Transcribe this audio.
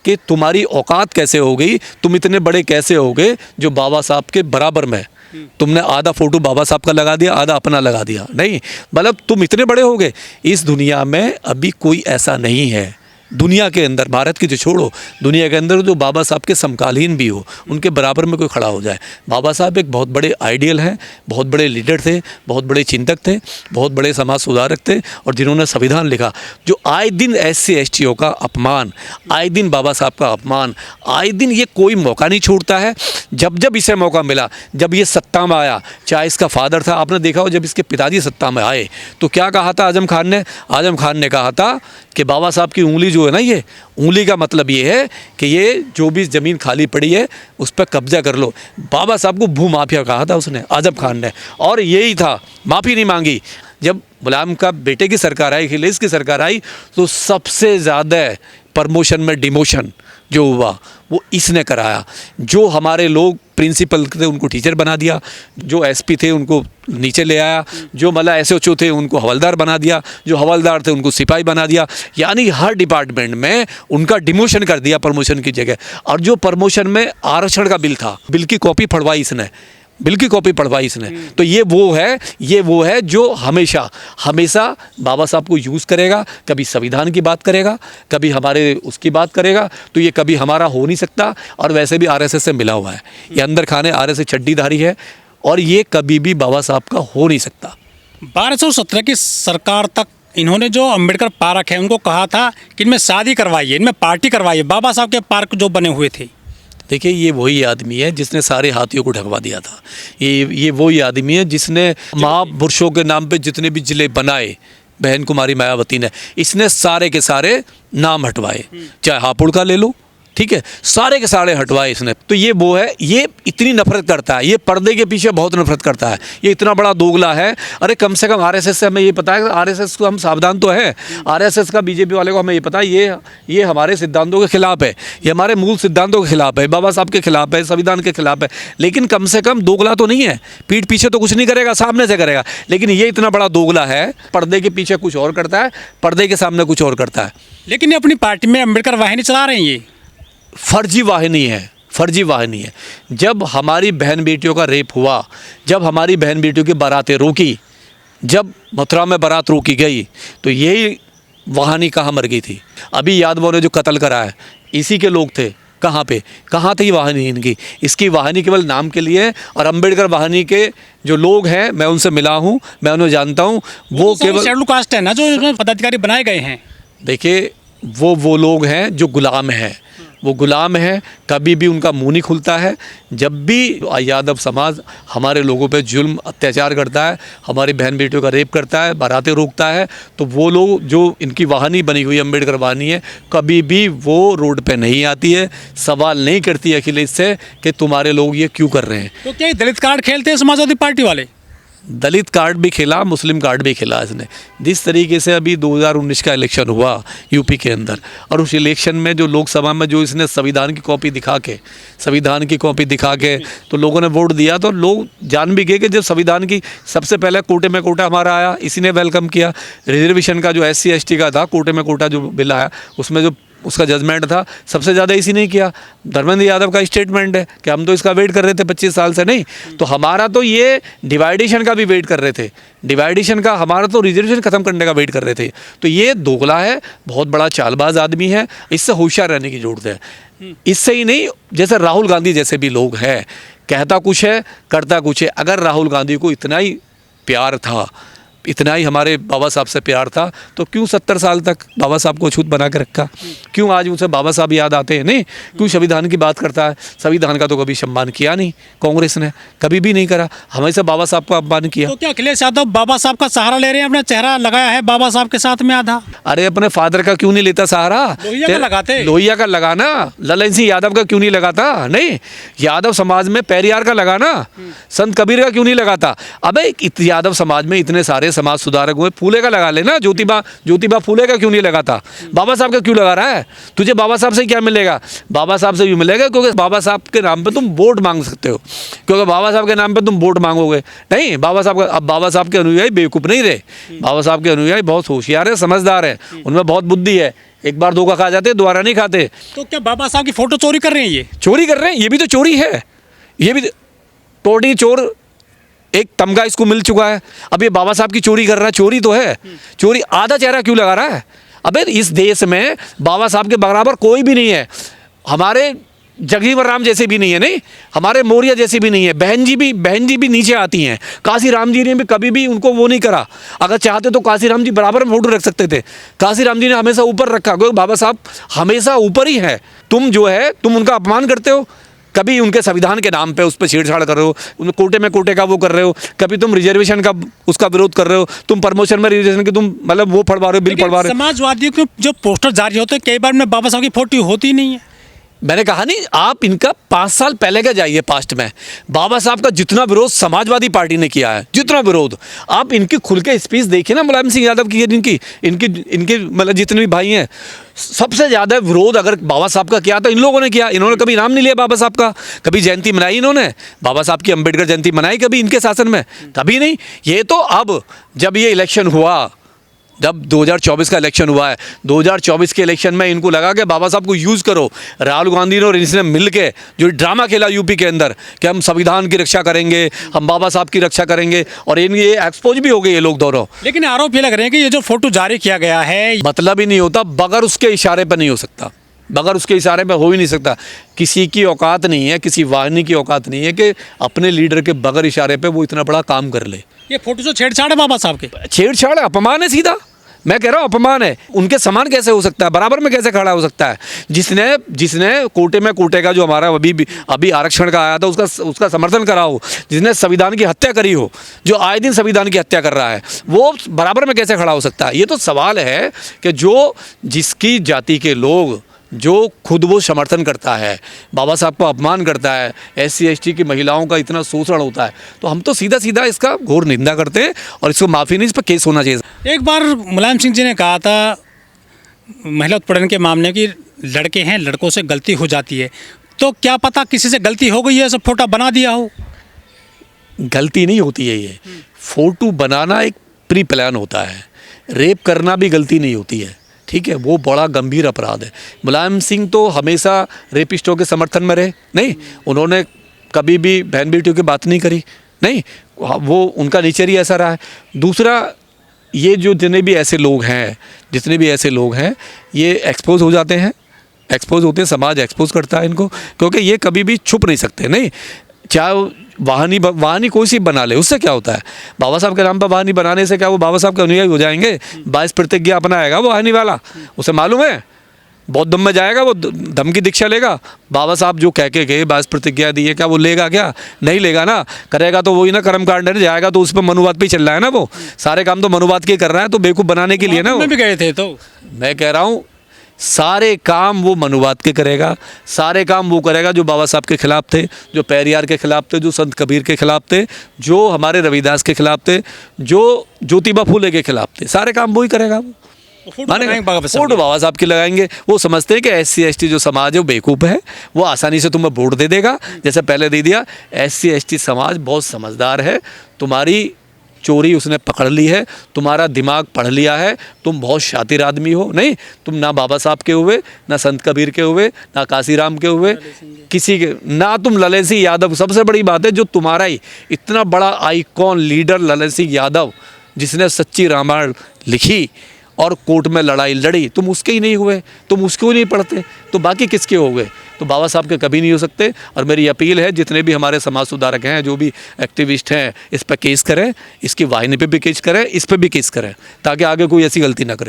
कि तुम्हारी औकात कैसे हो गई, तुम इतने बड़े कैसे हो गए जो बाबा साहब के बराबर में तुमने आधा फोटो बाबा साहब का लगा दिया, आधा अपना लगा दिया। नहीं, मतलब तुम इतने बड़े हो गए। इस दुनिया में अभी कोई ऐसा नहीं है, दुनिया के अंदर, भारत की जो छोड़ो, दुनिया के अंदर जो बाबा साहब के समकालीन भी हो, उनके बराबर में कोई खड़ा हो जाए। बाबा साहब एक बहुत बड़े आइडियल हैं, बहुत बड़े लीडर थे, बहुत बड़े चिंतक थे, बहुत बड़े समाज सुधारक थे, और जिन्होंने संविधान लिखा। जो आए दिन SC STO का अपमान, आए दिन बाबा साहब का अपमान, आए दिन ये कोई मौका नहीं छोड़ता है। जब जब इसे मौका मिला, जब ये सत्ता में आया, चाहे इसका फादर था, आपने देखा हो जब इसके पिताजी सत्ता में आए तो क्या कहा था आजम खान ने? आजम खान ने कहा था कि बाबा साहब की उंगली जो है ना, ये उंगली का मतलब ये है कि ये जो भी ज़मीन खाली पड़ी है उस पर कब्जा कर लो। बाबा साहब को भू माफिया कहा था उसने, आजम खान ने, और यही था, माफ़ी नहीं मांगी। जब मुलायम का बेटे की सरकार आई, अखिलेश की सरकार आई, तो सबसे ज़्यादा प्रमोशन में डिमोशन जो हुआ वो इसने कराया। जो हमारे लोग प्रिंसिपल थे उनको टीचर बना दिया, जो SP थे उनको नीचे ले आया, जो मतलब SHO थे उनको हवलदार बना दिया, जो हवलदार थे उनको सिपाही बना दिया। यानी हर डिपार्टमेंट में उनका डिमोशन कर दिया प्रमोशन की जगह। और जो प्रमोशन में आरक्षण का बिल था, बिल की कॉपी पढ़वाई इसने, बिल की कॉपी पढ़वाई इसने। तो ये वो है जो हमेशा हमेशा बाबा साहब को यूज़ करेगा। कभी संविधान की बात करेगा, कभी हमारे उसकी बात करेगा, तो ये कभी हमारा हो नहीं सकता। और वैसे भी RSS से मिला हुआ है, ये अंदर खाने RSS चड्डीधारी है, और ये कभी भी बाबा साहब का हो नहीं सकता। 1217 की सरकार तक इन्होंने जो अम्बेडकर पार्क है उनको कहा था कि इनमें शादी करवाइए, इनमें पार्टी करवाइए, बाबा साहब के पार्क जो बने हुए थे। देखिए, ये वही आदमी है जिसने सारे हाथियों को ढकवा दिया था। ये वही आदमी है जिसने महापुरुषों के नाम पे जितने भी जिले बनाए, बहन कुमारी मायावती ने, इसने सारे के सारे नाम हटवाए। चाहे हापुड़ का ले लो, ठीक है, सारे के सारे हटवाए इसने। तो ये वो है, ये इतनी नफरत करता है, ये पर्दे के पीछे बहुत नफरत करता है, ये इतना बड़ा दोगला है। अरे कम से कम RSS से हमें ये पता है, RSS को हम सावधान तो है, RSS का BJP वाले को हमें ये पता है, ये हमारे सिद्धांतों के खिलाफ है, ये हमारे मूल सिद्धांतों के खिलाफ है, बाबा साहब के खिलाफ है, संविधान के खिलाफ है। लेकिन कम से कम दोगला तो नहीं है, पीठ पीछे तो कुछ नहीं करेगा, सामने से करेगा। लेकिन ये इतना बड़ा दोगला है, पर्दे के पीछे कुछ और करता है, पर्दे के सामने कुछ और करता है। लेकिन ये अपनी पार्टी में अम्बेडकर वाहिनी चला रहे हैं, ये फर्जी वाहिनी है, फर्जी वाहिनी है। जब हमारी बहन बेटियों का रेप हुआ, जब हमारी बहन बेटियों की बारातें रोकी, जब मथुरा में बारात रोकी गई, तो यही वाहिनी कहाँ मर गई थी? अभी यादवों ने जो कत्ल करा है, इसी के लोग थे। कहाँ पे, कहाँ थी वाहिनी इनकी? इसकी वाहिनी केवल नाम के लिए। और अम्बेडकर वाहिनी के जो लोग हैं, मैं उनसे मिला हूँ, मैं उन्हें जानता हूँ, वो केवल शेड्यूल कास्ट है ना, जो इसमें पदाधिकारी बनाए गए हैं। देखिए, वो लोग हैं जो गुलाम हैं, वो गुलाम हैं, कभी भी उनका मुंह नहीं खुलता है। जब भी यादव समाज हमारे लोगों पे जुल्म अत्याचार करता है, हमारी बहन बेटियों का रेप करता है, बारातें रोकता है, तो वो लोग जो इनकी वाहिनी बनी हुई अम्बेडकर वाहिनी है, कभी भी वो रोड पे नहीं आती है, सवाल नहीं करती है अखिलेश से कि तुम्हारे लोग ये क्यों कर रहे हैं। तो क्या दलित कार्ड खेलते हैं समाजवादी पार्टी वाले? दलित कार्ड भी खेला, मुस्लिम कार्ड भी खेला इसने। जिस तरीके से अभी 2019 का इलेक्शन हुआ यूपी के अंदर, और उस इलेक्शन में जो लोकसभा में जो इसने संविधान की कॉपी दिखा के तो लोगों ने वोट दिया, तो लोग जान भी गए कि जब संविधान की सबसे पहले कोटे में कोटा हमारा आया, इसी ने वेलकम किया। रिजर्वेशन का जो SC ST का था, कोटे में कोटा जो बिल आया, उसमें जो उसका जजमेंट था, सबसे ज़्यादा इसी ने किया। धर्मेंद्र यादव का स्टेटमेंट है कि हम तो इसका वेट कर रहे थे 25 साल से। नहीं तो हमारा तो ये डिवाइडेशन का भी वेट कर रहे थे, डिवाइडेशन का, हमारा तो रिजर्वेशन ख़त्म करने का वेट कर रहे थे। तो ये दोगला है, बहुत बड़ा चालबाज आदमी है, इससे होशियार रहने की ज़रूरत है। इससे ही नहीं, जैसे राहुल गांधी जैसे भी लोग हैं, कहता कुछ है करता कुछ है। अगर राहुल गांधी को इतना ही प्यार था, इतना ही हमारे बाबा साहब से प्यार था, तो क्यों 70 साल तक बाबा साहब को अछूत बना के रखा? क्यों आज उनसे बाबा साहब याद आते हैं? नहीं, क्यों संविधान की बात करता है? संविधान का तो कभी सम्मान किया नहीं, कांग्रेस ने कभी भी नहीं करा, हमेशा बाबा साहब का अपमान किया। तो क्या अखिलेश यादव बाबा साहब का सहारा ले रहे हैं? अपना चेहरा लगाया है बाबा साहब के साथ में आधा। अरे अपने फादर का क्यों नहीं लेता सहारा? लोहिया का लगाना, ललन सिंह यादव का क्यों नहीं लगाता? नहीं, यादव समाज में पेरियार का लगाना, संत कबीर का क्यों नहीं लगाता? अबे यादव समाज में इतने सारे बड़े समाज सुधारक हुए, फूले का लगा लेना। ज्योतिबा फूले का क्यों नहीं लगाता? बाबा साहब का क्यों लगा रहा है? तुझे बाबा साहब से क्या मिलेगा? बाबा साहब से भी मिलेगा, क्योंकि बाबा साहब के नाम पे तुम वोट मांग सकते हो, क्योंकि बाबा साहब के नाम पे तुम वोट मांगोगे नहीं। बाबा साहब का, अब बाबा साहब के अनुयायी बेवकूफ़ नहीं रहे, बाबा साहब के अनुयायी बहुत होशियार है, समझदार है, उनमें बहुत बुद्धि है। एक बार धोखा खा जाते, दोबारा नहीं खाते। तो क्या बाबा साहब की फोटो चोरी कर रहे हैं? ये चोरी कर रहे हैं, ये भी तो चोरी है। ये भी टोटी चोर, एक तमगा इसको मिल चुका है, अब ये बाबा साहब की चोरी कर रहा है। चोरी तो है, चोरी। आधा चेहरा क्यों लगा रहा है? अबे इस देश में बाबा साहब के बराबर कोई भी नहीं है। हमारे जगजीवन राम जैसे भी नहीं है, नहीं, हमारे मौर्य जैसे भी नहीं है। बहन जी भी नीचे आती हैं। काशी राम जी ने भी कभी भी उनको वो नहीं करा। अगर चाहते तो काशी राम जी बराबर में फोटो रख सकते थे। काशी राम जी ने हमेशा ऊपर रखा, क्योंकि बाबा साहब हमेशा ऊपर ही है। तुम जो है, तुम उनका अपमान करते हो, कभी उनके संविधान के नाम पे उस पर छेड़छाड़ कर रहे हो, उन कोटे का वो कर रहे हो, कभी तुम रिजर्वेशन का उसका विरोध कर रहे हो, तुम प्रमोशन में रिजर्वेशन की तुम मतलब वो फड़वा रहे हो, बिल फड़वा रहे हो। समाजवादियों के जो पोस्टर जारी होते हैं, कई बार में बाबा साहब की फोटो होती ही नहीं है। मैंने कहा नहीं, आप इनका 5 साल पहले का जाइए पास्ट में। बाबा साहब का जितना विरोध समाजवादी पार्टी ने किया है, जितना विरोध, आप इनकी खुल के स्पीच देखिए ना, मुलायम सिंह यादव की, इनके मतलब जितने भी भाई हैं, सबसे ज़्यादा विरोध अगर बाबा साहब का किया तो इन लोगों ने किया। इन्होंने कभी नाम नहीं लिया बाबा साहब का, कभी जयंती मनाई इन्होंने, बाबा साहब की अम्बेडकर जयंती मनाई कभी इनके शासन में? कभी नहीं। ये तो अब जब ये इलेक्शन हुआ, जब 2024 का इलेक्शन हुआ है, 2024 के इलेक्शन में इनको लगा कि बाबा साहब को यूज़ करो। राहुल गांधी ने और इनसे मिल के जो ड्रामा खेला यूपी के अंदर कि हम संविधान की रक्षा करेंगे, हम बाबा साहब की रक्षा करेंगे, और ये एक्सपोज भी हो गए ये लोग दोनों। लेकिन आरोप ये लग रहे हैं कि ये जो फोटो जारी किया गया है, मतलब ही नहीं होता, बगैर उसके इशारे पर नहीं हो सकता, बगैर उसके इशारे पर हो ही नहीं सकता। किसी की औकात नहीं है, किसी वाहिनी की औकात नहीं है कि अपने लीडर के बगैर इशारे पर वो इतना बड़ा काम कर ले। ये फोटो जो छेड़छाड़ है बाबा साहब के, छेड़छाड़ है, अपमान है, सीधा मैं कह रहा हूँ अपमान है। उनके समान कैसे हो सकता है, बराबर में कैसे खड़ा हो सकता है? जिसने कोटे का जो हमारा अभी आरक्षण का आया था उसका समर्थन करा हो, जिसने संविधान की हत्या करी हो, जो आए दिन संविधान की हत्या कर रहा है, वो बराबर में कैसे खड़ा हो सकता है? ये तो सवाल है कि जो जिसकी जाति के लोग जो खुद वो समर्थन करता है, बाबा साहब को अपमान करता है, SC ST की महिलाओं का इतना शोषण होता है, तो हम तो सीधा सीधा इसका घोर निंदा करते हैं और इसको माफ़ी नहीं, इस पर केस होना चाहिए। एक बार मुलायम सिंह जी ने कहा था महिला उत्पीड़न के मामले की, लड़के हैं, लड़कों से गलती हो जाती है, तो क्या पता किसी से गलती हो गई है, सब फोटो बना दिया हो। गलती नहीं होती है, ये फोटो बनाना एक प्री प्लान होता है। रेप करना भी गलती नहीं होती है, ठीक है, वो बड़ा गंभीर अपराध है। मुलायम सिंह तो हमेशा रेपिस्टों के समर्थन में रहे, नहीं, उन्होंने कभी भी बहन बेटियों की बात नहीं करी, नहीं, वो उनका नेचर ही ऐसा रहा है। दूसरा, ये जो जितने भी ऐसे लोग हैं ये एक्सपोज हो जाते हैं, एक्सपोज होते हैं, समाज एक्सपोज करता है इनको, क्योंकि ये कभी भी छुप नहीं सकते। नहीं, चाहे वाहनी कोई सी बना ले, उससे क्या होता है? बाबा साहब के नाम पर वाहनी बनाने से क्या वो बाबा साहब के अनुयायी हो जाएंगे? 22 प्रतिज्ञा अपनाएगा वो वाहनी वाला, उसे मालूम है बौद्ध धम्म में जाएगा, वो धम्म की दीक्षा लेगा। बाबा साहब जो कह के गए 22 प्रतिज्ञा दी है, क्या वो लेगा? क्या नहीं लेगा ना, करेगा तो वही ना कर्मकांड जाएगा, तो उस पर मनुवाद पे चल रहा है ना, वो सारे काम तो मनुवाद के कर रहा है, तो बेवकूफ़ बनाने के लिए ना वो भी गए थे। तो मैं कह रहा हूँ सारे काम वो मनुवाद के करेगा, सारे काम वो करेगा जो बाबा साहब के खिलाफ थे, जो पेरियार के खिलाफ थे, जो संत कबीर के खिलाफ थे, जो हमारे रविदास के खिलाफ थे, जो ज्योतिबा फूले के खिलाफ थे, सारे काम वो ही करेगा। फोटो बाबा साहब की लगाएंगे। वो समझते हैं कि SC ST जो समाज है वो बेवकूफ़ है, वो आसानी से तुम्हें वोट दे देगा, जैसे पहले दे दिया। SC ST समाज बहुत समझदार है, तुम्हारी चोरी उसने पकड़ ली है, तुम्हारा दिमाग पढ़ लिया है, तुम बहुत शातिर आदमी हो। नहीं, तुम ना बाबा साहब के हुए, ना संत कबीर के हुए, ना काशीराम के हुए, किसी के, ना तुम ललन सिंह यादव। सबसे बड़ी बात है, जो तुम्हारा ही इतना बड़ा आइकॉन लीडर ललन सिंह यादव, जिसने सच्ची रामायण लिखी और कोर्ट में लड़ाई लड़ी, तुम उसके ही नहीं हुए, तुम उसको ही नहीं पढ़ते, तो बाकी किसके हो गए? तो बाबा साहब के कभी नहीं हो सकते। और मेरी अपील है, जितने भी हमारे समाज सुधारक हैं, जो भी एक्टिविस्ट हैं, इस पर केस करें, इसकी वाहिनी पे भी केस करें, इस पर भी केस करें, ताकि आगे कोई ऐसी गलती ना करे।